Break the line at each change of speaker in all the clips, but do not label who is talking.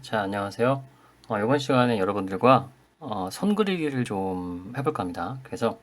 자, 안녕하세요. 이번 시간에 여러분들과 손 그리기를 좀 해볼까 합니다. 그래서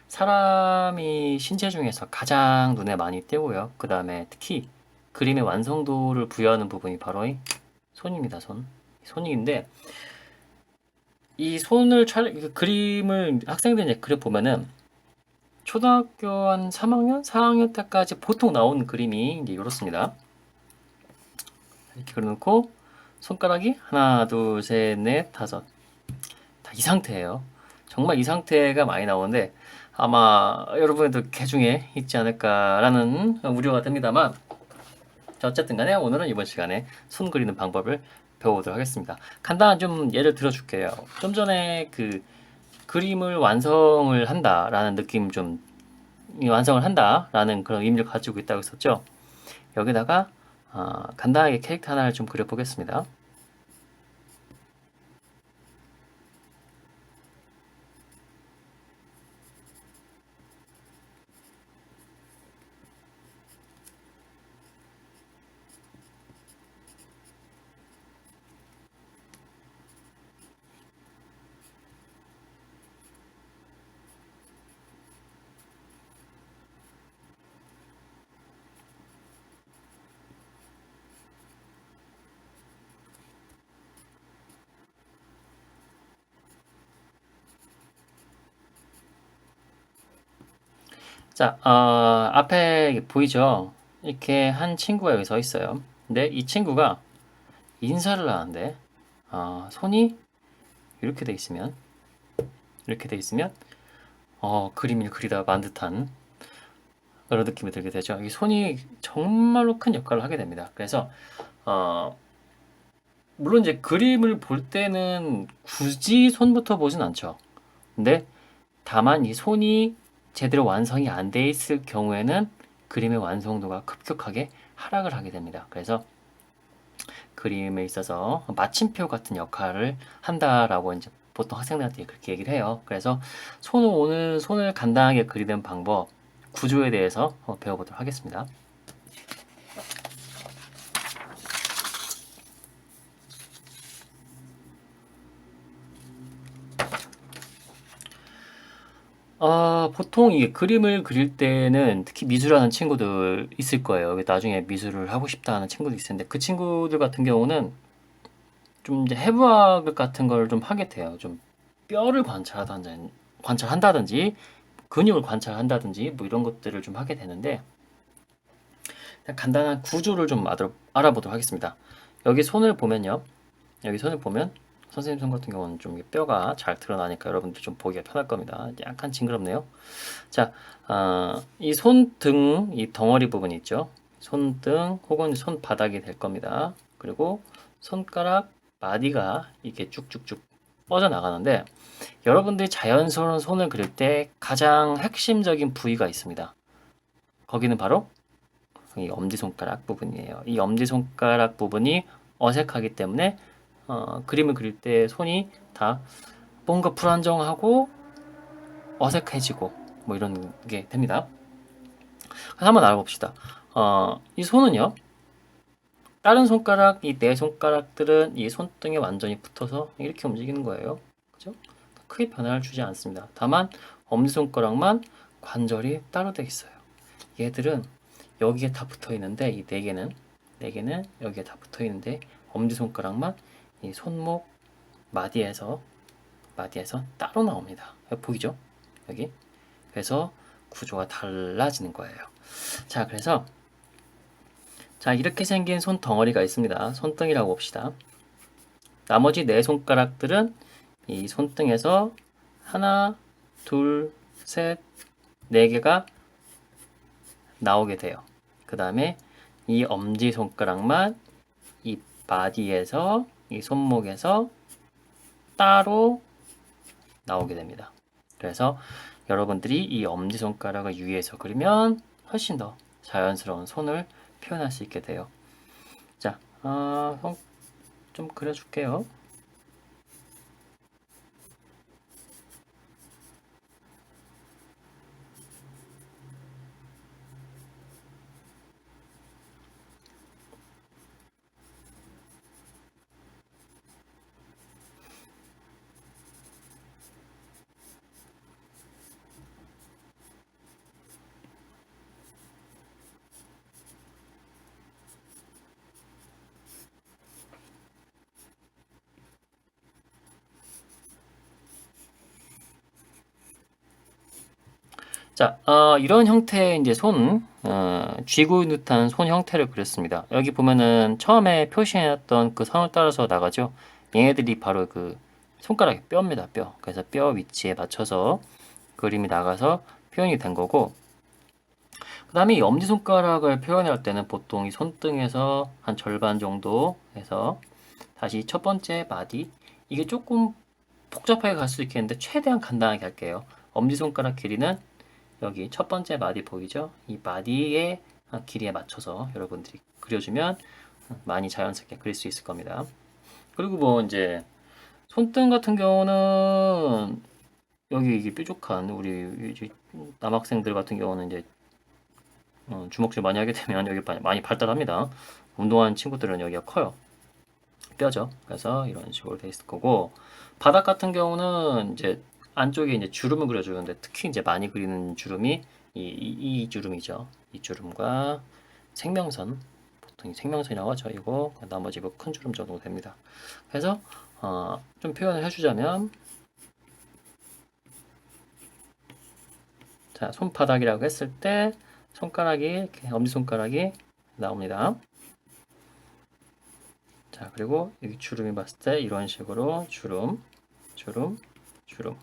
사람이 신체 중에서 가장 눈에 많이 띄고요. 그 다음에 특히 그림의 완성도를 부여하는 부분이 바로 이 손입니다. 손인데 이 손을 이 그림을 학생들이 이제 그려보면은 초등학교 한 3학년, 4학년 때까지 보통 나온 그림이 이제 이렇습니다. 이렇게 그려놓고 손가락이 하나, 둘, 셋, 넷, 다섯. 다 이 상태예요. 정말 이 상태가 많이 나오는데 아마 여러분들도 개중에 있지 않을까라는 우려가 됩니다만, 자, 어쨌든 간에 오늘은 이번 시간에 손 그리는 방법을 배워보도록 하겠습니다. 간단한 좀 예를 들어줄게요. 좀 전에 그 그림을 완성을 한다라는 느낌, 좀 완성을 한다라는 그런 의미를 가지고 있다고 했었죠. 여기다가 간단하게 캐릭터 하나를 좀 그려보겠습니다. 자, 앞에 보이죠? 이렇게 한 친구가 여기 서 있어요. 근데 이 친구가 인사를 하는데, 손이 이렇게 돼 있으면, 이렇게 돼 있으면, 그림을 그리다 만 듯한 그런 느낌이 들게 되죠. 이 손이 정말로 큰 역할을 하게 됩니다. 그래서, 어, 물론 이제 그림을 볼 때는 굳이 손부터 보진 않죠. 근데 다만 이 손이 제대로 완성이 안 돼 있을 경우에는 그림의 완성도가 급격하게 하락을 하게 됩니다. 그래서 그림에 있어서 마침표 같은 역할을 한다라고 이제 보통 학생들한테 그렇게 얘기를 해요. 그래서 오늘 손을 간단하게 그리는 방법, 구조에 대해서 배워보도록 하겠습니다. 보통 이 그림을 그릴 때는 특히 미술하는 친구들 있을 거예요. 나중에 미술을 하고 싶다 하는 친구들 있을 텐데 그 친구들 같은 경우는 좀 이제 해부학 같은 걸 좀 하게 돼요. 좀 뼈를 관찰한다든지 근육을 관찰한다든지 뭐 이런 것들을 좀 하게 되는데, 간단한 구조를 좀 알아보도록 하겠습니다. 여기 손을 보면요. 여기 손을 보면 선생님 손 같은 경우는 좀 뼈가 잘 드러나니까 여러분들 좀 보기가 편할 겁니다. 약간 징그럽네요. 자, 이 손등, 이 덩어리 부분이 있죠. 손등 혹은 손바닥이 될 겁니다. 그리고 손가락 마디가 이렇게 쭉쭉쭉 뻗어나가는데, 여러분들이 자연스러운 손을 그릴 때 가장 핵심적인 부위가 있습니다. 거기는 바로 이 엄지손가락 부분이에요. 이 엄지손가락 부분이 어색하기 때문에 그림을 그릴 때 손이 다 뭔가 불안정하고 어색해지고 뭐 이런 게 됩니다. 한번 알아봅시다. 이 손은요, 다른 손가락, 이 네 손가락들은 이 손등에 완전히 붙어서 이렇게 움직이는 거예요. 그죠? 크게 변화를 주지 않습니다. 다만 엄지손가락만 관절이 따로 돼 있어요. 얘들은 여기에 다 붙어 있는데, 이 네 개는 여기에 다 붙어 있는데 엄지손가락만 이 손목 마디에서 따로 나옵니다. 보이죠? 여기. 그래서 구조가 달라지는 거예요. 자, 그래서 자, 이렇게 생긴 손 덩어리가 있습니다. 손등이라고 봅시다. 나머지 네 손가락들은 이 손등에서 하나, 둘, 셋, 네 개가 나오게 돼요. 그 다음에 이 엄지손가락만 이 바디에서, 이 손목에서 따로 나오게 됩니다. 그래서 여러분들이 이 엄지손가락을 유의해서 그리면 훨씬 더 자연스러운 손을 표현할 수 있게 돼요. 자, 손 좀 그려줄게요. 자, 이런 형태의 이제 쥐고 듯한 손 형태를 그렸습니다. 여기 보면은 처음에 표시해놨던 그 선을 따라서 나가죠. 얘네들이 바로 그 손가락의 뼈입니다, 뼈. 그래서 뼈 위치에 맞춰서 그림이 나가서 표현이 된 거고, 그 다음에 이 엄지손가락을 표현할 때는 보통 이 손등에서 한 절반 정도 해서 다시 첫 번째 마디, 이게 조금 복잡하게 갈 수 있겠는데 최대한 간단하게 할게요. 엄지손가락 길이는 여기 첫 번째 마디 보이죠? 이 마디의 길이에 맞춰서 여러분들이 그려주면 많이 자연스럽게 그릴 수 있을 겁니다. 그리고 뭐 이제 손등 같은 경우는 여기 이게 뾰족한 우리 남학생들 같은 경우는 이제 주먹질 많이 하게 되면 여기 많이 발달합니다. 운동하는 친구들은 여기가 커요. 뼈죠. 그래서 이런 식으로 돼 있을 거고, 바닥 같은 경우는 이제 안쪽에 이제 주름을 그려주는데 특히 이제 많이 그리는 주름이 이 주름이죠. 이 주름과 생명선, 보통 생명선이라고 하죠. 이거 나머지 이거 큰 주름 정도 됩니다. 그래서 좀 표현을 해주자면, 자, 손바닥이라고 했을 때 손가락이 이렇게 엄지손가락이 나옵니다. 자, 그리고 여기 주름이 봤을 때 이런 식으로 주름, 주름, 주름.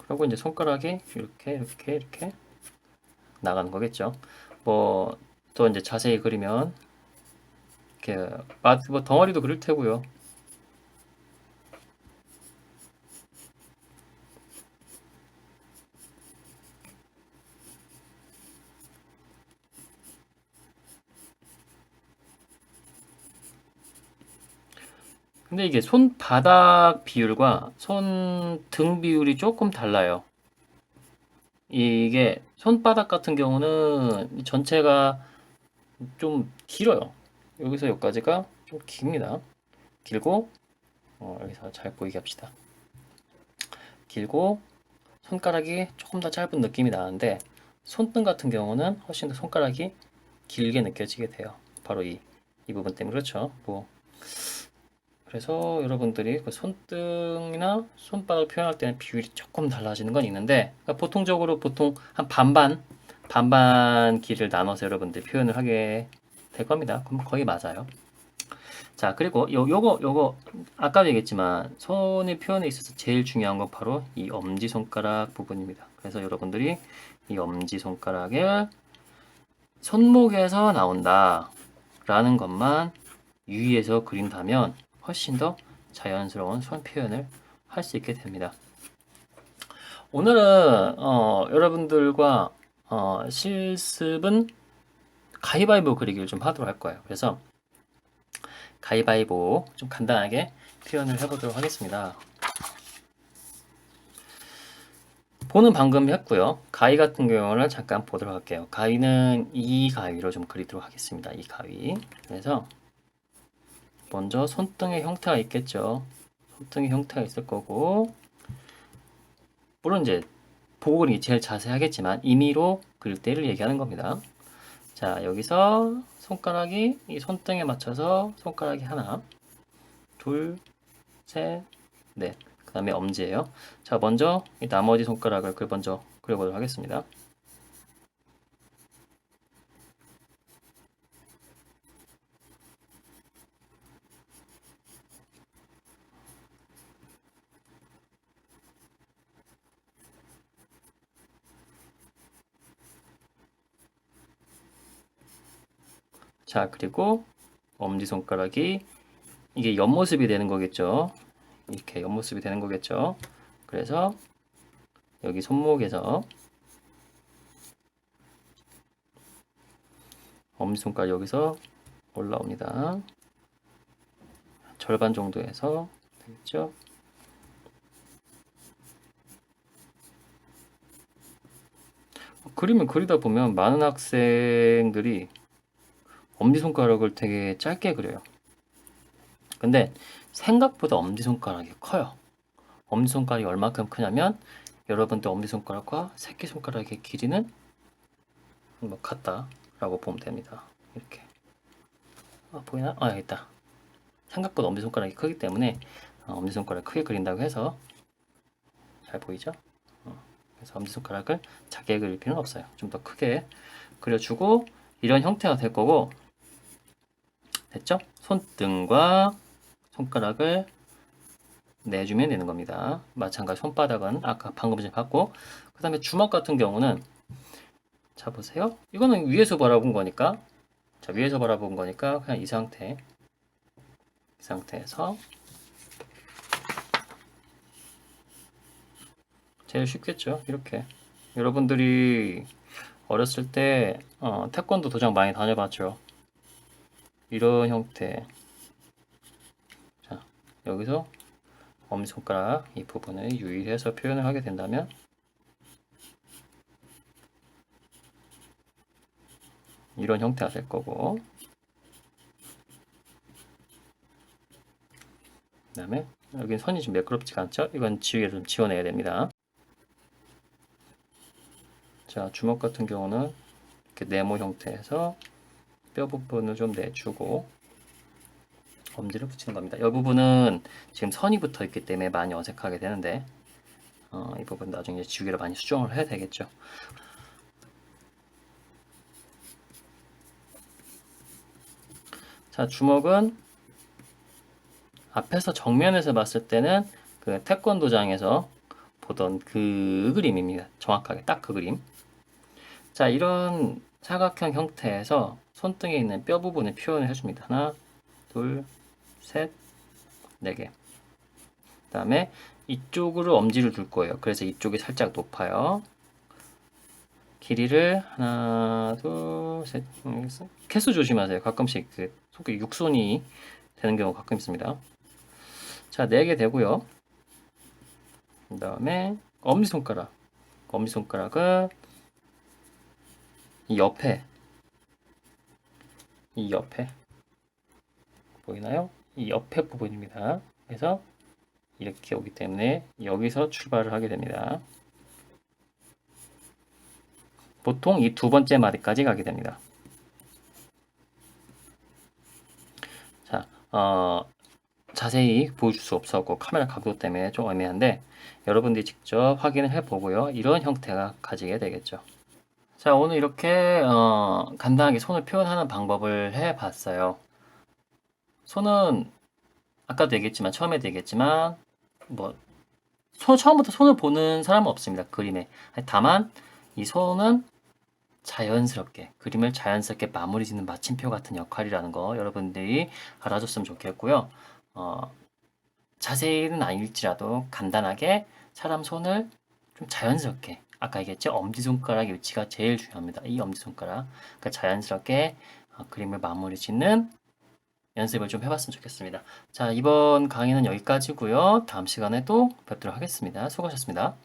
그리고 이제 손가락이 이렇게 나가는 거겠죠. 뭐 또 이제 자세히 그리면 이렇게 뭐 덩어리도 그릴 테고요. 근데 이게 손바닥 비율과 손등 비율이 조금 달라요. 이게 손바닥 같은 경우는 전체가 좀 길어요. 여기서 여기까지가 좀 깁니다. 길고 여기서 잘 보이게 합시다. 길고 손가락이 조금 더 짧은 느낌이 나는데 손등 같은 경우는 훨씬 더 손가락이 길게 느껴지게 돼요. 바로 이 부분 때문에 그렇죠. 뭐 그래서 여러분들이 그 손등이나 손바닥을 표현할 때는 비율이 조금 달라지는 건 있는데 그러니까 보통 한 반반 길을 나눠서 여러분들 표현을 하게 될 겁니다. 그럼 거의 맞아요. 자, 그리고 요거 아까도 얘기했지만 손의 표현에 있어서 제일 중요한 건 바로 이 엄지손가락 부분입니다. 그래서 여러분들이 이 엄지손가락을 손목에서 나온다 라는 것만 유의해서 그린다면 훨씬 더 자연스러운 손 표현을 할 수 있게 됩니다. 오늘은 여러분들과 실습은 가위바위보 그리기를 좀 하도록 할 거예요. 그래서 가위바위보 좀 간단하게 표현을 해보도록 하겠습니다. 보는 방금 했고요. 가위 같은 경우는 잠깐 보도록 할게요. 가위는 이 가위로 좀 그리도록 하겠습니다. 이 가위. 그래서 먼저 손등의 형태가 있겠죠. 손등의 형태가 있을 거고, 물론 이제 보고 그리는 게 제일 자세하겠지만 임의로 그릴 때를 얘기하는 겁니다. 자, 여기서 손가락이 이 손등에 맞춰서 손가락이 하나, 둘, 셋, 넷. 그 다음에 엄지예요. 자, 먼저 이 나머지 손가락을 먼저 그려보도록 하겠습니다. 자, 그리고 엄지손가락이 이게 옆모습이 되는 거겠죠. 이렇게 옆모습이 되는 거겠죠. 그래서 여기 손목에서 엄지손가락 여기서 올라옵니다. 절반 정도에서 되겠죠. 그림을 그리다 보면 많은 학생들이 엄지손가락을 되게 짧게 그려요. 근데 생각보다 엄지손가락이 커요. 엄지손가락이 얼마큼 크냐면 여러분들 엄지손가락과 새끼손가락의 길이는 뭐 같다라고 보면 됩니다. 이렇게 보이나? 여기 있다. 생각보다 엄지손가락이 크기 때문에 엄지손가락 크게 그린다고 해서 잘 보이죠? 그래서 엄지손가락을 작게 그릴 필요는 없어요. 좀 더 크게 그려주고 이런 형태가 될 거고, 됐죠? 손등과 손가락을 내주면 되는 겁니다. 마찬가지 손바닥은 아까 방금 전에 봤고, 그 다음에 주먹 같은 경우는 자 보세요. 이거는 위에서 바라본 거니까, 자 위에서 바라본 거니까 그냥 이 상태에서 제일 쉽겠죠. 이렇게 여러분들이 어렸을 때 태권도 도장 많이 다녀봤죠. 이런 형태. 자 여기서 엄지손가락 이 부분을 유의해서 표현을 하게 된다면 이런 형태가 될 거고, 그 다음에 여기 선이 좀 매끄럽지가 않죠? 이건 지우개를 좀 지워내야 됩니다. 자 주먹 같은 경우는 이렇게 네모 형태에서 뼈 부분을 좀 내주고 엄지를 붙이는 겁니다. 이 부분은 지금 선이 붙어 있기 때문에 많이 어색하게 되는데 이 부분 나중에 지우개로 많이 수정을 해야 되겠죠. 자 주먹은 앞에서 정면에서 봤을 때는 그 태권도장에서 보던 그 그림입니다. 정확하게 딱 그 그림. 자 이런 사각형 형태에서 손등에 있는 뼈 부분을 표현을 해줍니다. 하나, 둘, 셋, 네 개. 그 다음에 이쪽으로 엄지를 둘 거예요. 그래서 이쪽이 살짝 높아요. 길이를 하나, 둘, 셋. 개수 조심하세요. 가끔씩 그 손끝 육손이 되는 경우 가끔 있습니다. 자, 4개 되고요. 그 다음에 엄지손가락. 엄지손가락은 이 옆에 보이나요? 이 옆에 부분입니다. 그래서 이렇게 오기 때문에 여기서 출발을 하게 됩니다. 보통 이 두 번째 마디까지 가게 됩니다. 자, 자세히 보여줄 수 없었고 카메라 각도 때문에 좀 애매한데 여러분들이 직접 확인을 해보고요. 이런 형태가 가지게 되겠죠. 자, 오늘 이렇게 간단하게 손을 표현하는 방법을 해봤어요. 손은 아까도 얘기했지만 처음에도 얘기했지만 뭐 처음부터 손을 보는 사람은 없습니다. 그림에. 다만 이 손은 자연스럽게 그림을 자연스럽게 마무리 짓는 마침표 같은 역할이라는 거 여러분들이 알아줬으면 좋겠고요. 자세히는 아닐지라도 간단하게 사람 손을 좀 자연스럽게 아까 얘기했죠? 엄지손가락 위치가 제일 중요합니다. 이 엄지손가락 그러니까 자연스럽게 그림을 마무리 짓는 연습을 좀 해봤으면 좋겠습니다. 자, 이번 강의는 여기까지고요. 다음 시간에 또 뵙도록 하겠습니다. 수고하셨습니다.